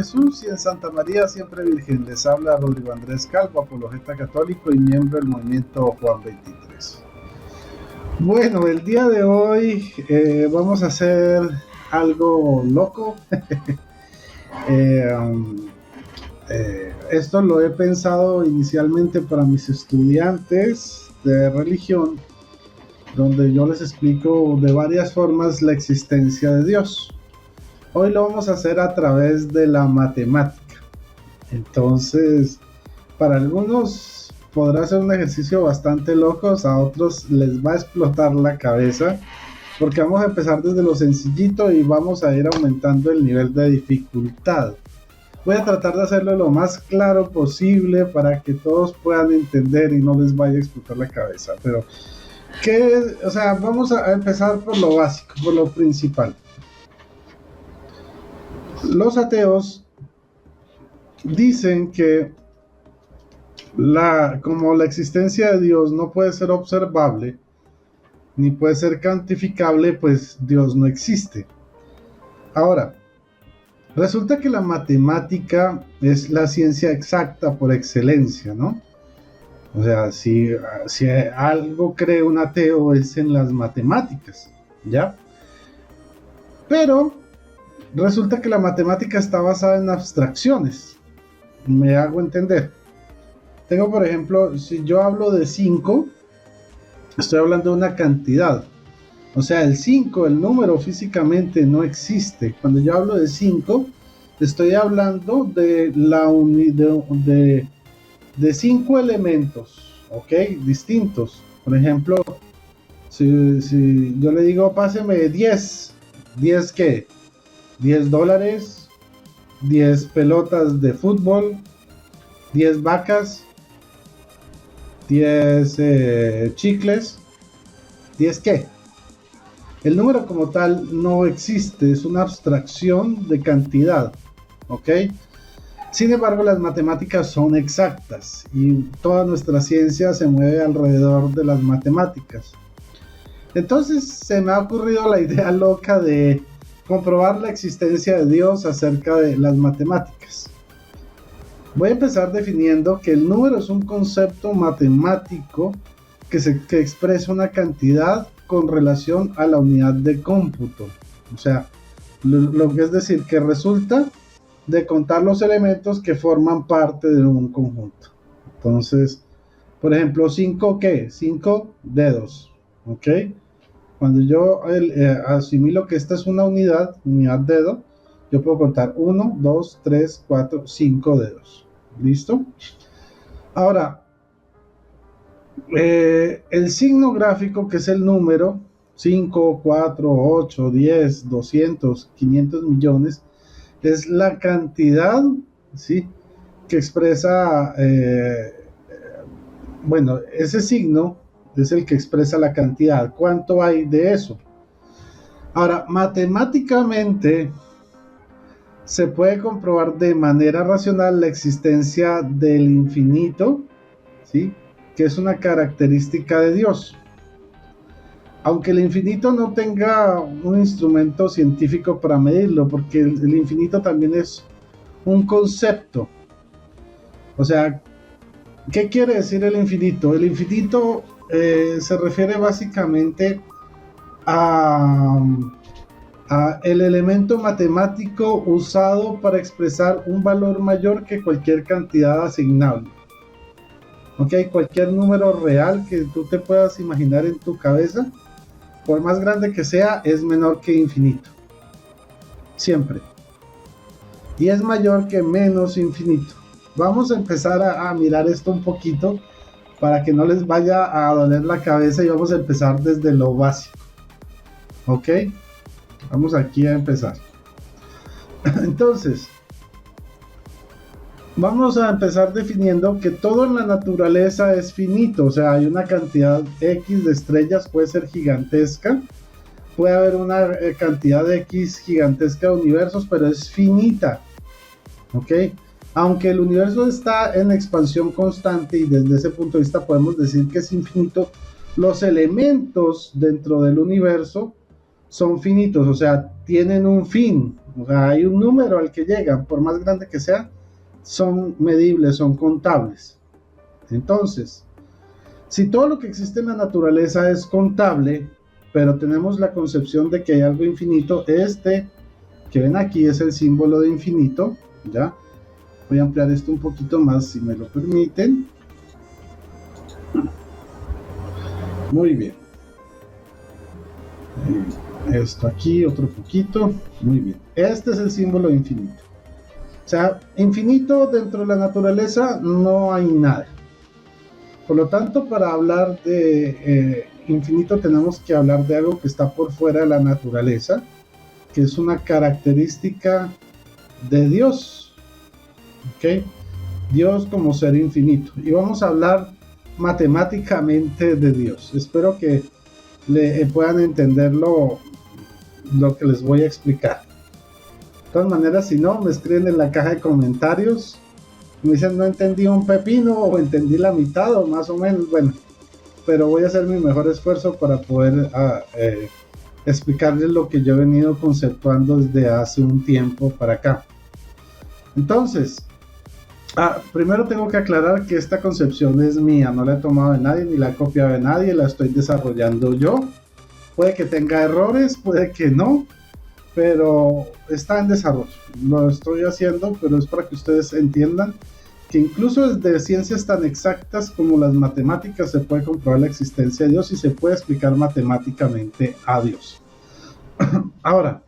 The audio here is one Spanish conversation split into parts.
Jesús y en Santa María siempre Virgen. Les habla Rodrigo Andrés Calvo, apologeta católico y miembro del movimiento Juan 23. Bueno, el día de hoy vamos a hacer algo loco. Esto lo he pensado inicialmente para mis estudiantes de religión, donde yo les explico de varias formas la existencia de Dios. Hoy lo vamos a hacer a través de la matemática. Entonces, para algunos podrá ser un ejercicio bastante loco, a otros les va a explotar la cabeza, porque vamos a empezar desde lo sencillito y vamos a ir aumentando el nivel de dificultad. Voy a tratar de hacerlo lo más claro posible para que todos puedan entender y no les vaya a explotar la cabeza. Pero, vamos a empezar por lo básico, por lo principal. Los ateos dicen que como la existencia de Dios no puede ser observable ni puede ser cuantificable, pues Dios no existe. Ahora, resulta que la matemática es la ciencia exacta por excelencia, ¿no? O sea, si algo cree un ateo es en las matemáticas, ¿ya? Pero resulta que la matemática está basada en abstracciones. Me hago entender. Tengo, por ejemplo, si yo hablo de 5, estoy hablando de una cantidad. O sea, el 5, el número físicamente no existe. Cuando yo hablo de 5, estoy hablando de de 5 elementos, ¿ok? Distintos. Por ejemplo, si yo le digo, páseme 10. ¿10 qué? 10 dólares, 10 pelotas de fútbol, 10 vacas, 10 chicles, 10 qué. El número como tal no existe, es una abstracción de cantidad, ¿ok? Sin embargo, las matemáticas son exactas y toda nuestra ciencia se mueve alrededor de las matemáticas. Entonces se me ha ocurrido la idea loca de comprobar la existencia de Dios acerca de las matemáticas. Voy a empezar definiendo que el número es un concepto matemático que expresa una cantidad con relación a la unidad de cómputo. O sea, lo que es decir, que resulta de contar los elementos que forman parte de un conjunto. Entonces, por ejemplo, 5 ¿qué? 5 dedos, ¿ok? Cuando yo asimilo que esta es una unidad dedo, yo puedo contar 1, 2, 3, 4, 5 dedos. ¿Listo? Ahora, el signo gráfico, que es el número 5, 4, 8, 10, 200, 500 millones, es la cantidad, ¿sí?, que expresa, ese signo es el que expresa la cantidad. ¿Cuánto hay de eso? Ahora, matemáticamente se puede comprobar de manera racional la existencia del infinito, ¿sí?, que es una característica de Dios. Aunque el infinito no tenga un instrumento científico para medirlo, porque el infinito también es un concepto. O sea, ¿qué quiere decir el infinito? El infinito se refiere básicamente a el elemento matemático usado para expresar un valor mayor que cualquier cantidad asignable. ¿Ok? Cualquier número real que tú te puedas imaginar en tu cabeza, por más grande que sea, es menor que infinito. Siempre. Y es mayor que menos infinito. Vamos a empezar a mirar esto un poquito para que no les vaya a doler la cabeza y vamos a empezar desde lo básico. ¿Ok? Vamos aquí a empezar. Entonces, vamos a empezar definiendo que todo en la naturaleza es finito. O sea, hay una cantidad X de estrellas, puede ser gigantesca. Puede haber una cantidad X gigantesca de universos, pero es finita. ¿Ok? Aunque el universo está en expansión constante y desde ese punto de vista podemos decir que es infinito, los elementos dentro del universo son finitos, o sea, tienen un fin, o sea, hay un número al que llegan, por más grande que sea, son medibles, son contables. Entonces, si todo lo que existe en la naturaleza es contable, pero tenemos la concepción de que hay algo infinito, este que ven aquí es el símbolo de infinito, ¿ya? Voy a ampliar esto un poquito más, si me lo permiten. Muy bien. Esto aquí, otro poquito. Muy bien. Este es el símbolo de infinito. O sea, infinito dentro de la naturaleza no hay nada. Por lo tanto, para hablar de infinito tenemos que hablar de algo que está por fuera de la naturaleza, que es una característica de Dios. ¿Ok? Dios como ser infinito. Y vamos a hablar matemáticamente de Dios. Espero que puedan entender lo que les voy a explicar. De todas maneras, si no, me escriben en la caja de comentarios. Me dicen no entendí un pepino o entendí la mitad o más o menos. Bueno, pero voy a hacer mi mejor esfuerzo para poder explicarles lo que yo he venido conceptuando desde hace un tiempo para acá. Entonces, primero tengo que aclarar que esta concepción es mía, no la he tomado de nadie ni la he copiado de nadie, la estoy desarrollando yo. Puede que tenga errores, puede que no, pero está en desarrollo. Lo estoy haciendo, pero es para que ustedes entiendan que incluso desde ciencias tan exactas como las matemáticas se puede comprobar la existencia de Dios y se puede explicar matemáticamente a Dios. Ahora,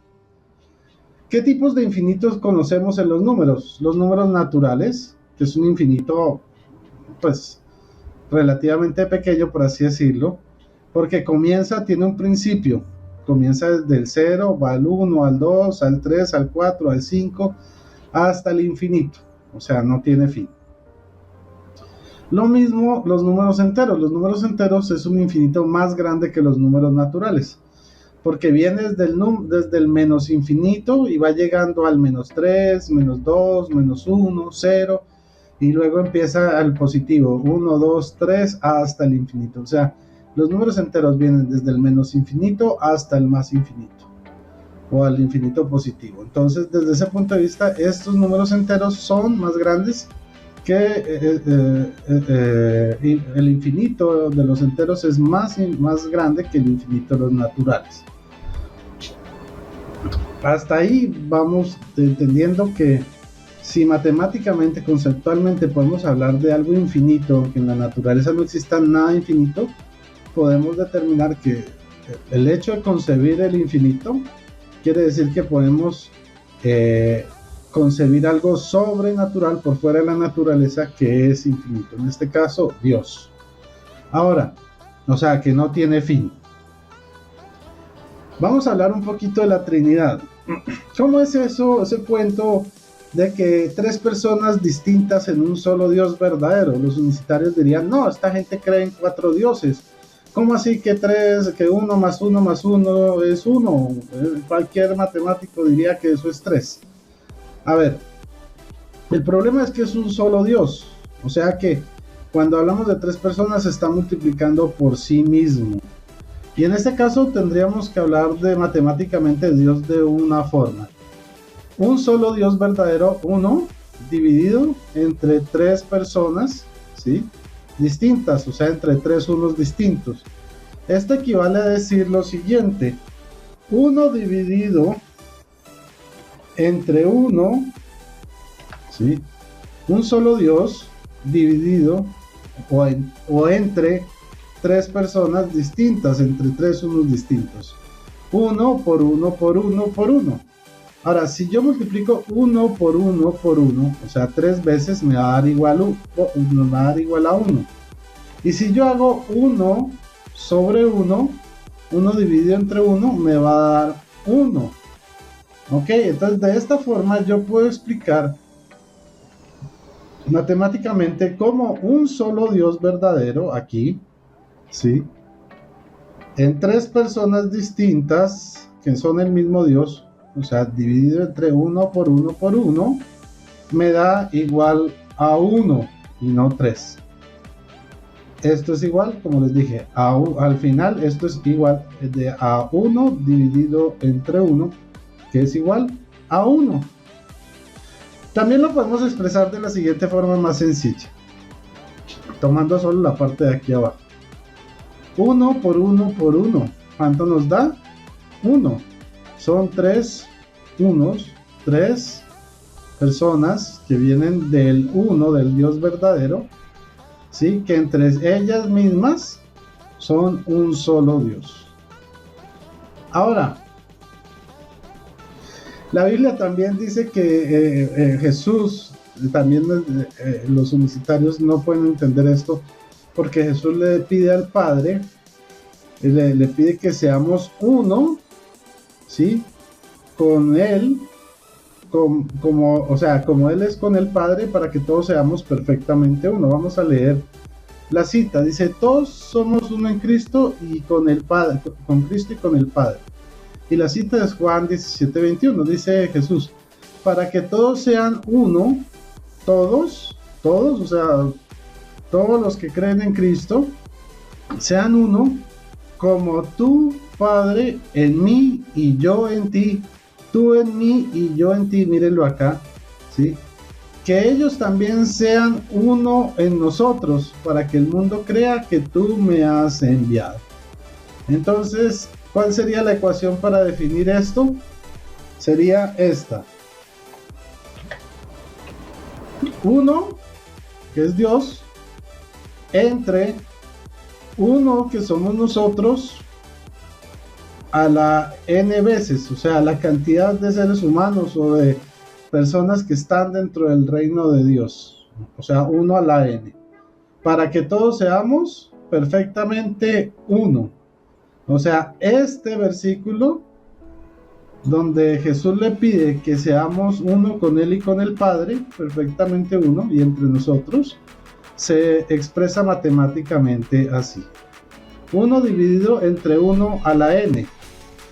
¿qué tipos de infinitos conocemos en los números? Los números naturales, que es un infinito, pues, relativamente pequeño, por así decirlo, porque tiene un principio, comienza desde el 0, va al 1, al 2, al 3, al 4, al 5, hasta el infinito, o sea, no tiene fin. Lo mismo los números enteros es un infinito más grande que los números naturales, porque viene desde el menos infinito y va llegando al menos 3, menos 2, menos 1, 0, y luego empieza al positivo, 1, 2, 3, hasta el infinito. O sea, los números enteros vienen desde el menos infinito hasta el más infinito, o al infinito positivo. Entonces, desde ese punto de vista, estos números enteros son más grandes que el infinito de los enteros es más grande que el infinito de los naturales. Hasta ahí vamos entendiendo que si matemáticamente, conceptualmente podemos hablar de algo infinito, aunque en la naturaleza no exista nada infinito, podemos determinar que el hecho de concebir el infinito quiere decir que podemos concebir algo sobrenatural por fuera de la naturaleza que es infinito, en este caso Dios. Ahora, o sea, que no tiene fin. Vamos a hablar un poquito de la Trinidad. ¿Cómo es eso, ese cuento de que tres personas distintas en un solo Dios verdadero? Los unicitarios dirían, no, esta gente cree en cuatro dioses. ¿Cómo así que uno más uno es uno? Cualquier matemático diría que eso es 3. A ver, el problema es que es un solo Dios. O sea que cuando hablamos de tres personas se está multiplicando por sí mismo. Y en este caso tendríamos que hablar de matemáticamente Dios de una forma. Un solo Dios verdadero, uno, dividido entre tres personas, ¿sí? Distintas, o sea, entre tres unos distintos. Esto equivale a decir lo siguiente: uno dividido entre uno, ¿sí? Un solo Dios dividido o entre tres personas distintas, entre tres unos distintos. Uno por uno por uno por uno. Ahora, si yo multiplico 1 por 1 por 1, o sea, 3 veces me va a dar igual a 1. Y si yo hago 1 sobre 1, 1 dividido entre 1, me va a dar 1. Ok, entonces de esta forma yo puedo explicar matemáticamente cómo un solo Dios verdadero aquí, ¿sí? En tres personas distintas, que son el mismo Dios, o sea, dividido entre 1 por 1 por 1, me da igual a 1 y no 3. esto es igual, como les dije, al final esto es igual de a 1 dividido entre 1, que es igual a 1. También lo podemos expresar de la siguiente forma más sencilla, tomando solo la parte de aquí abajo. 1 por 1 por 1, ¿cuánto nos da? 1. Son 3 unos, 3 personas que vienen del uno, del Dios verdadero, ¿sí? Que entre ellas mismas son un solo Dios. Ahora, la Biblia también dice que Jesús, también los unicitarios no pueden entender esto, porque Jesús le pide al Padre, le pide que seamos uno, ¿sí? Con Él, como Él es con el Padre, para que todos seamos perfectamente uno. Vamos a leer la cita. Dice: todos somos uno en Cristo y con el Padre, con Cristo y con el Padre. Y la cita es Juan 17:21. Dice Jesús: para que todos sean uno, todos, o sea, todos los que creen en Cristo, sean uno, como tú, Padre, en mí y yo en ti, tú en mí y yo en ti. Mírenlo acá, ¿sí? Que ellos también sean uno en nosotros, para que el mundo crea que tú me has enviado. Entonces, ¿cuál sería la ecuación para definir esto? Sería esta. Uno, que es Dios, entre uno, que somos nosotros, a la n veces, o sea, la cantidad de seres humanos o de personas que están dentro del reino de Dios, o sea, 1 a la n, para que todos seamos perfectamente uno. O sea, este versículo donde Jesús le pide que seamos uno con Él y con el Padre, perfectamente uno, y entre nosotros, se expresa matemáticamente así: 1 dividido entre 1 a la n.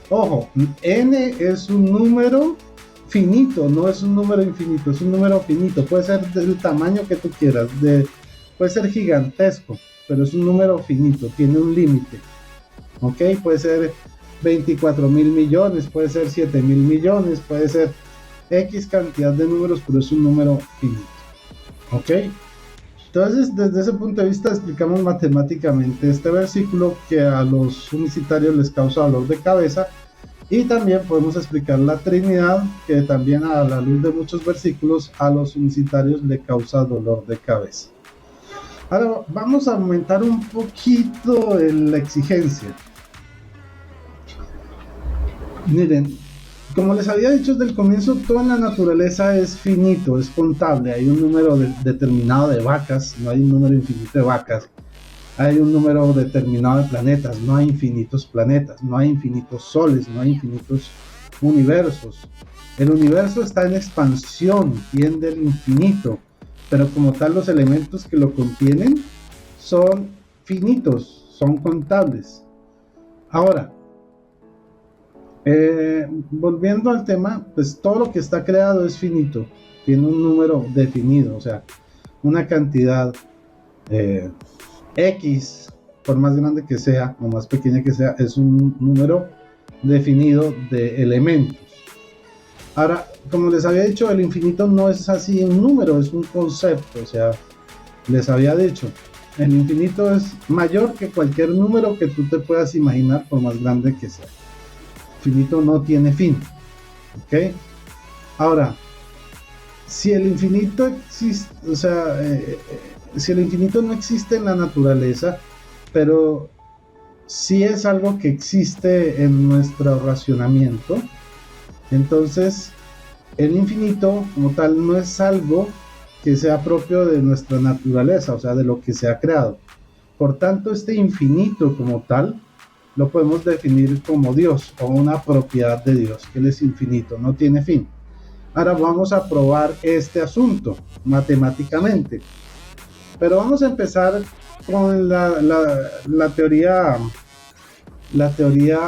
Ojo, n es un número finito, no es un número infinito, es un número finito. Puede ser del tamaño que tú quieras, puede ser gigantesco, pero es un número finito, tiene un límite. ¿Ok? Puede ser 24.000 millones, puede ser 7.000 millones, puede ser X cantidad de números, pero es un número finito. ¿Ok? Entonces, desde ese punto de vista, explicamos matemáticamente este versículo, que a los unicitarios les causa dolor de cabeza, y también podemos explicar la Trinidad, que también, a la luz de muchos versículos, a los unicitarios le causa dolor de cabeza. Ahora vamos a aumentar un poquito la exigencia. Miren, como les había dicho desde el comienzo, toda en la naturaleza es finito, es contable. Hay un número determinado de vacas, no hay un número infinito de vacas. Hay un número determinado de planetas, no hay infinitos planetas, no hay infinitos soles, no hay infinitos universos. El universo está en expansión, tiende al infinito, pero como tal los elementos que lo contienen son finitos, son contables. Ahora, volviendo al tema, pues todo lo que está creado es finito, tiene un número definido, o sea, una cantidad X, por más grande que sea o más pequeña que sea, es un número definido de elementos. Ahora, como les había dicho, el infinito no es así un número, es un concepto. O sea, les había dicho, el infinito es mayor que cualquier número que tú te puedas imaginar, por más grande que sea. El infinito no tiene fin. ¿Ok? Ahora, si el infinito existe, o sea, si el infinito no existe en la naturaleza, pero sí es algo que existe en nuestro racionamiento, entonces el infinito como tal no es algo que sea propio de nuestra naturaleza, o sea, de lo que se ha creado. Por tanto, este infinito como tal lo podemos definir como Dios, o una propiedad de Dios, que Él es infinito, no tiene fin. Ahora vamos a probar este asunto matemáticamente, pero vamos a empezar con la teoría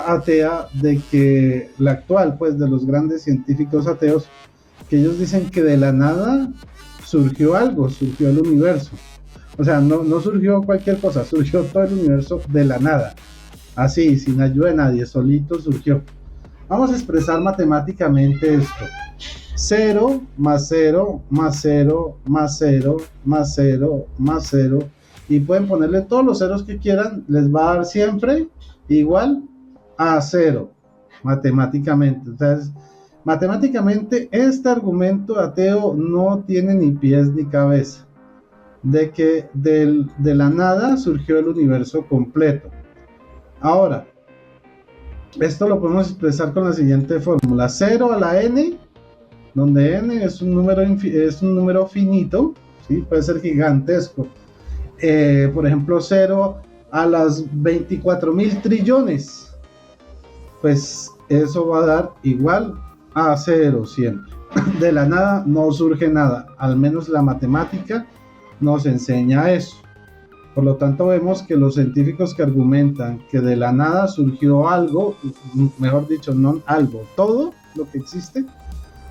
atea, de que la actual, pues, de los grandes científicos ateos, que ellos dicen que de la nada surgió algo, surgió el universo. O sea, no surgió cualquier cosa, surgió todo el universo de la nada. Así, sin ayuda de nadie, solito surgió. Vamos a expresar matemáticamente esto. 0 más 0 más 0 más 0 más 0 más 0. Y pueden ponerle todos los ceros que quieran, les va a dar siempre igual a 0, matemáticamente. Entonces, matemáticamente, este argumento ateo no tiene ni pies ni cabeza. De que de la nada surgió el universo completo. Ahora, esto lo podemos expresar con la siguiente fórmula: 0 a la n, donde n es un número finito, ¿sí? Puede ser gigantesco. Por ejemplo, 0 a las 24.000 trillones, pues eso va a dar igual a 0 siempre. De la nada no surge nada, al menos la matemática nos enseña eso. Por lo tanto, vemos que los científicos que argumentan que de la nada surgió algo, mejor dicho, no algo, todo lo que existe,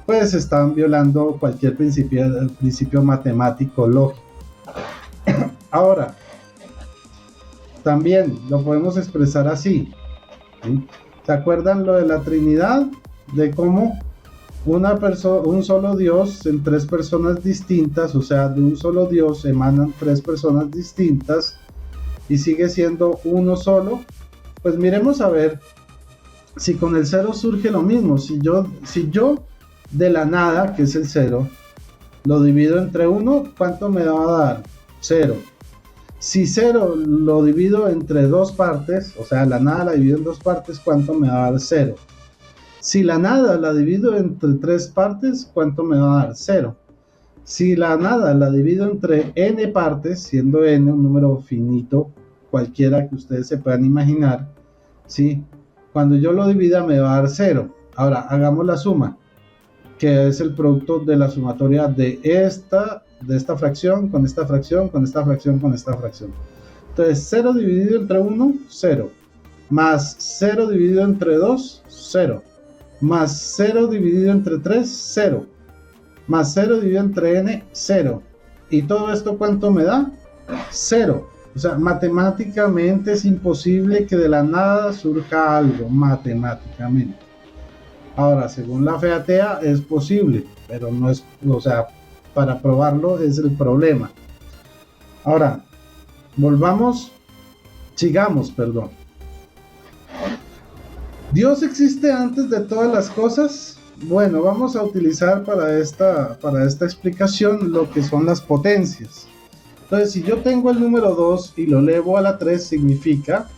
pues están violando cualquier principio matemático lógico. Ahora, también lo podemos expresar así, ¿sí? ¿Se acuerdan lo de la Trinidad? De cómo un solo Dios en tres personas distintas, o sea, de un solo Dios emanan tres personas distintas y sigue siendo uno solo. Pues miremos a ver si con el cero surge lo mismo. Si yo de la nada, que es el cero, lo divido entre 1, ¿cuánto me va a dar? 0. Si 0 lo divido entre dos partes, o sea, la nada la divido en dos partes, ¿cuánto me va a dar? 0. Si la nada la divido entre tres partes, ¿cuánto me va a dar? 0. Si la nada la divido entre n partes, siendo n un número finito, cualquiera que ustedes se puedan imaginar, ¿sí? Cuando yo lo divida me va a dar 0. Ahora, hagamos la suma, que es el producto de la sumatoria de esta fracción, con esta fracción, con esta fracción, con esta fracción. Entonces, 0 dividido entre 1, 0. Más 0 dividido entre 2, 0. Más 0 dividido entre 3, 0. Más 0 dividido entre n, 0. ¿Y todo esto cuánto me da? 0. O sea, matemáticamente es imposible que de la nada surja algo, matemáticamente. Ahora, según la fe atea, es posible, pero no es, o sea, para probarlo es el problema. Ahora, sigamos. ¿Dios existe antes de todas las cosas? Bueno, vamos a utilizar para esta explicación lo que son las potencias. Entonces, si yo tengo el número 2 y lo elevo a la 3, significa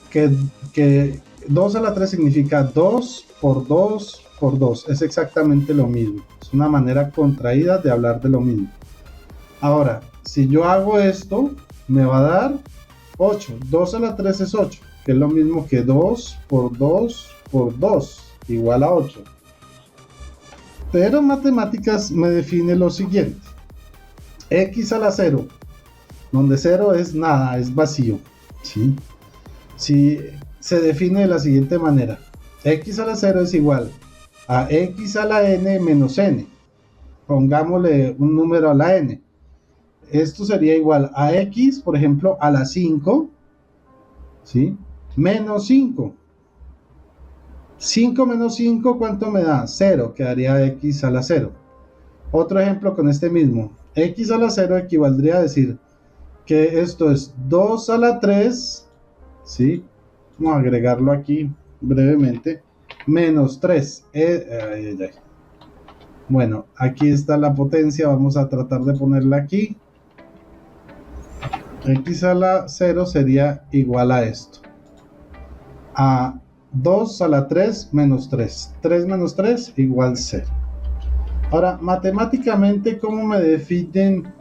que 2 a la 3 significa 2 por 2 por 2. Es exactamente lo mismo. Es una manera contraída de hablar de lo mismo. Ahora, si yo hago esto, me va a dar 8. 2 a la 3 es 8, que es lo mismo que 2 por 2 por 2, igual a 8. Pero matemáticas me define lo siguiente. X a la 0, donde 0 es nada, es vacío, ¿sí? Si se define de la siguiente manera. X a la 0 es igual a x a la n menos n. Pongámosle un número a la n. Esto sería igual a x, por ejemplo, a la 5, ¿sí? Menos 5. 5 menos 5, ¿cuánto me da? 0, quedaría x a la 0. Otro ejemplo con este mismo. X a la 0 equivaldría a decir que esto es 2 a la 3, ¿sí? Vamos a agregarlo aquí brevemente. Menos 3. Bueno, aquí está la potencia. Vamos a tratar de ponerla aquí. X a la 0 sería igual a esto. A 2 a la 3 menos 3. 3 menos 3 igual 0. Ahora, matemáticamente, ¿cómo me definen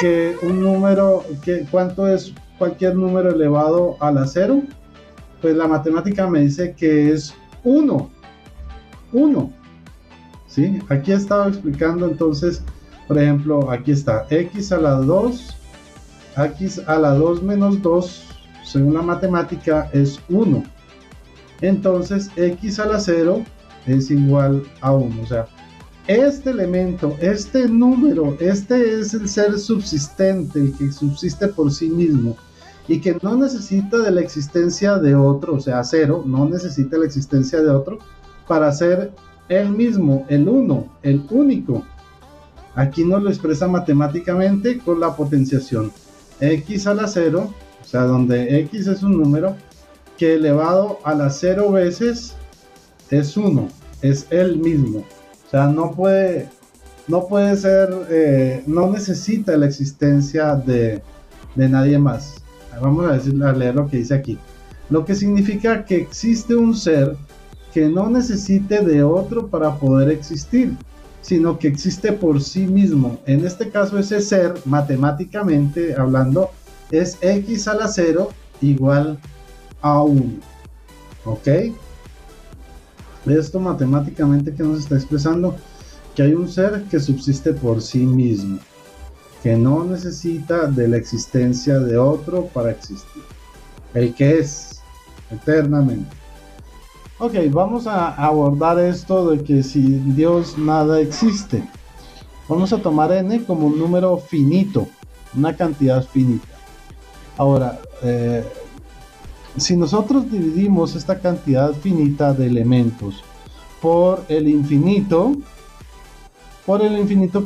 que un número, cuánto es cualquier número elevado a la 0? Pues la matemática me dice que es 1. 1. ¿Sí? Aquí he estado explicando entonces, por ejemplo, aquí está x a la 2, x a la 2 menos 2, según la matemática, es 1. Entonces, x a la 0 es igual a 1. O sea, este elemento, este número, este es el ser subsistente, el que subsiste por sí mismo y que no necesita de la existencia de otro, o sea, cero, no necesita la existencia de otro para ser él mismo, el uno, el único. Aquí nos lo expresa matemáticamente con la potenciación. X a la 0, o sea, donde X es un número que elevado a las 0 veces es 1, es él mismo. O sea, no puede ser, no necesita la existencia de nadie más. Vamos a leer lo que dice aquí. Lo que significa que existe un ser que no necesite de otro para poder existir, sino que existe por sí mismo. En este caso, ese ser, matemáticamente hablando, es X a la 0 igual a 1. ¿Ok? Esto matemáticamente que nos está expresando que hay un ser que subsiste por sí mismo, que no necesita de la existencia de otro para existir, el que es eternamente. Ok, vamos a abordar esto de que sin Dios nada existe. Vamos a tomar n como un número finito, una cantidad finita. Ahora, si nosotros dividimos esta cantidad finita de elementos por el infinito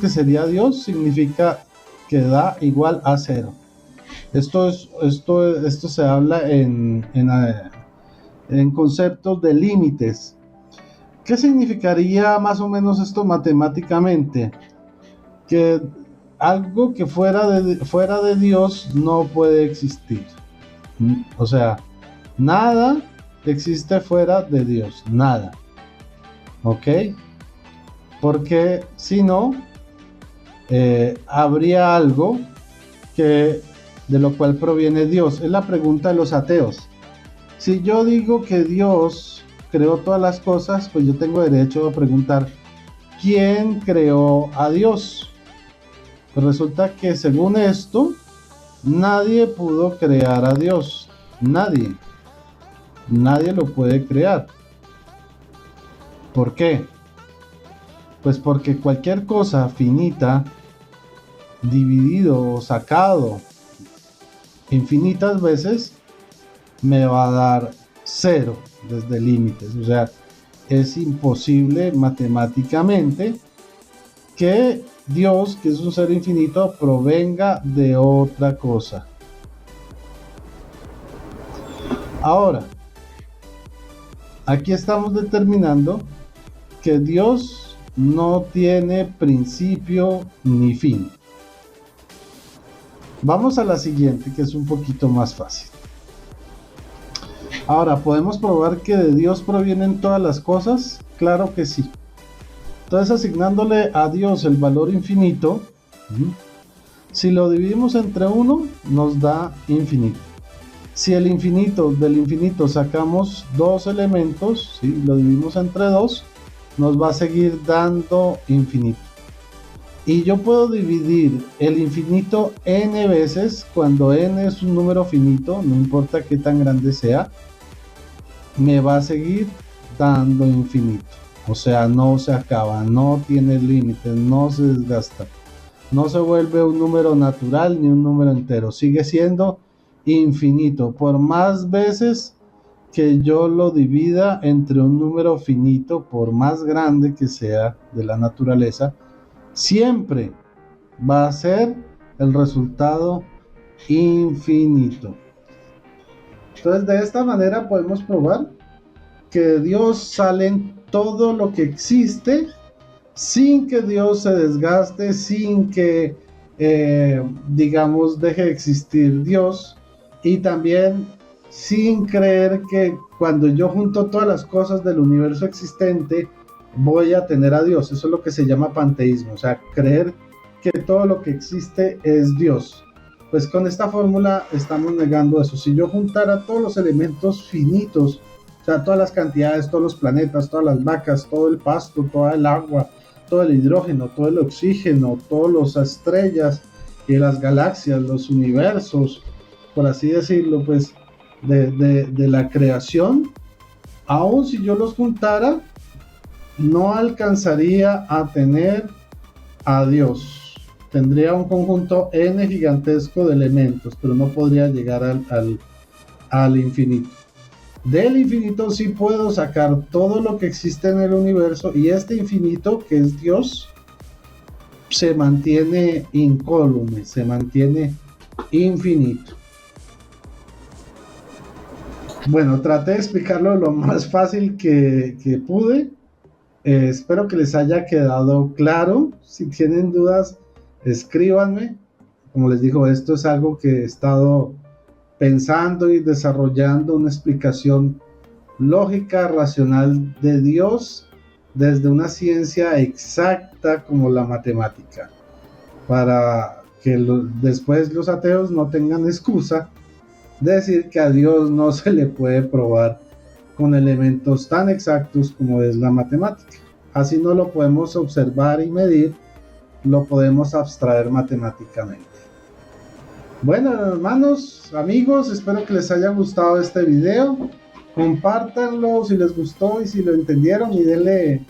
que sería Dios, significa que da igual a 0. Esto se habla en conceptos de límites. ¿Qué significaría más o menos esto matemáticamente? Que algo que fuera de Dios no puede existir. O sea, nada existe fuera de Dios, nada. ¿Ok? Porque si no, habría algo de lo cual proviene Dios. Es la pregunta de los ateos. Si yo digo que Dios creó todas las cosas, pues yo tengo derecho a preguntar, ¿quién creó a Dios? Pues resulta que según esto, nadie pudo crear a Dios. Nadie lo puede crear. ¿Por qué? Pues porque cualquier cosa finita, dividido o sacado infinitas veces, me va a dar 0 desde límites. O sea, es imposible matemáticamente que Dios, que es un ser infinito, provenga de otra cosa. Ahora, aquí estamos determinando que Dios no tiene principio ni fin. Vamos a la siguiente, que es un poquito más fácil. Ahora, ¿podemos probar que de Dios provienen todas las cosas? Claro que sí. Entonces, asignándole a Dios el valor infinito, si lo dividimos entre 1, nos da infinito. Si del infinito sacamos 2 elementos, ¿sí? Lo dividimos entre 2, nos va a seguir dando infinito. Y yo puedo dividir el infinito n veces, cuando n es un número finito, no importa qué tan grande sea, me va a seguir dando infinito. O sea, no se acaba, no tiene límites, no se desgasta. No se vuelve un número natural ni un número entero, sigue siendo infinito. Por más veces que yo lo divida entre un número finito, por más grande que sea de la naturaleza, siempre va a ser el resultado infinito. Entonces, de esta manera podemos probar que de Dios salen todo lo que existe, sin que Dios se desgaste, sin que, digamos, deje de existir Dios, y también sin creer que cuando yo junto todas las cosas del universo existente voy a tener a Dios. Eso es lo que se llama panteísmo, o sea, creer que todo lo que existe es Dios. Pues con esta fórmula estamos negando eso. Si yo juntara todos los elementos finitos, o sea, todas las cantidades, todos los planetas, todas las vacas, todo el pasto, toda el agua, todo el hidrógeno, todo el oxígeno, todas las estrellas y las galaxias, los universos, por así decirlo, pues de la creación, aun si yo los juntara, no alcanzaría a tener a Dios. Tendría un conjunto n gigantesco de elementos, pero no podría llegar al infinito. Del infinito sí puedo sacar todo lo que existe en el universo, y este infinito, que es Dios, se mantiene incólume, se mantiene infinito. Bueno, traté de explicarlo lo más fácil que pude. Espero que les haya quedado claro. Si tienen dudas, escríbanme. Como les digo, esto es algo que he estado pensando y desarrollando una explicación lógica, racional de Dios desde una ciencia exacta como la matemática, para que después los ateos no tengan excusa de decir que a Dios no se le puede probar con elementos tan exactos como es la matemática. Así no lo podemos observar y medir, lo podemos abstraer matemáticamente. Bueno, hermanos, amigos, espero que les haya gustado este video. Compártanlo si les gustó y si lo entendieron, y denle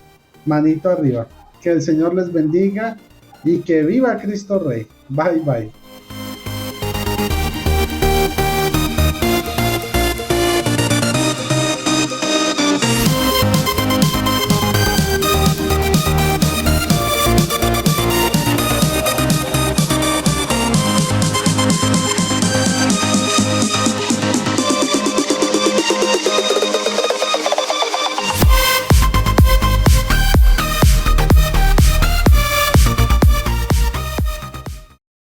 manito arriba. Que el Señor les bendiga y que viva Cristo Rey. Bye bye.